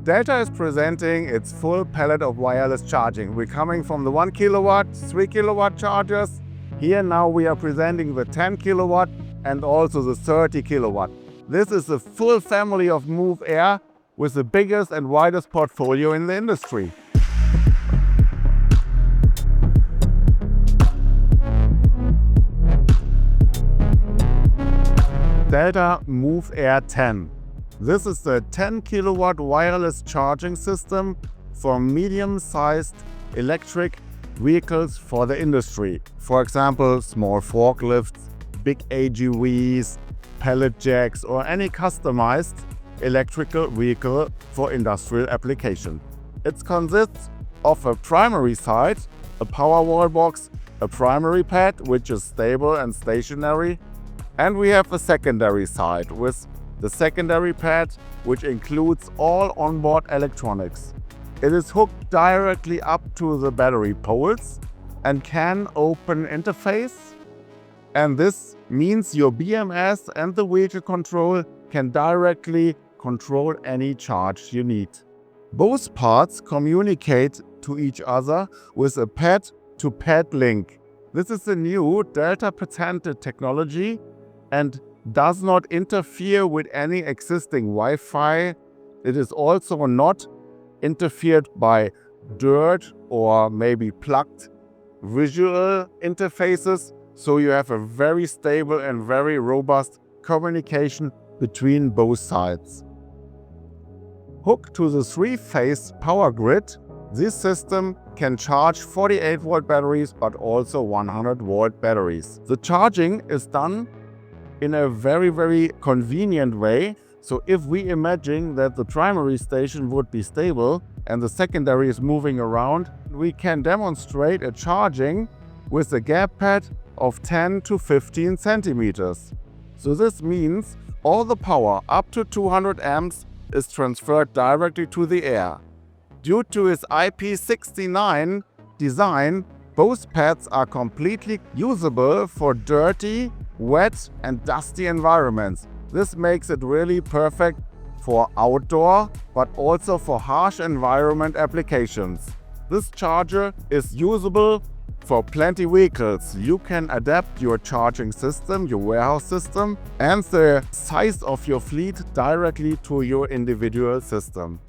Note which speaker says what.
Speaker 1: Delta is presenting its full palette of wireless charging. We're coming from the 1 kilowatt, 3 kilowatt chargers. Here now we are presenting the 10 kilowatt and also the 30 kilowatt. This is the full family of MOOVair with the biggest and widest portfolio in the industry. Delta MOOVair 10. This is the 10 kilowatt wireless charging system for medium-sized electric vehicles for the industry. For example, small forklifts, big AGVs, pallet jacks, or any customized electrical vehicle for industrial application. It consists of a primary side, a power wall box, a primary pad, which is stable and stationary, and we have a secondary side with the secondary pad, which includes all onboard electronics. It is hooked directly up to the battery poles and CANopen interface. And this means your BMS and the vehicle control can directly control any charge you need. Both parts communicate to each other with a pad-to-pad link. This is a new Delta patented technology and does not interfere with any existing Wi-Fi. It is also not interfered by dirt or maybe plugged visual interfaces, so you have a very stable and very robust communication between both sides. Hooked to the 3-phase power grid, this system can charge 48-volt batteries but also 100-volt batteries. The charging is done in a very convenient way. So if we imagine that the primary station would be stable and the secondary is moving around, we can demonstrate a charging with a gap pad of 10 to 15 centimeters. So this means all the power up to 200 amps is transferred directly to the air. Due to its IP69 design, both pads are completely usable for dirty, wet and dusty environments. This makes it really perfect for outdoor, but also for harsh environment applications. This charger is usable for plenty vehicles. You can adapt your charging system, your warehouse system, and the size of your fleet directly to your individual system.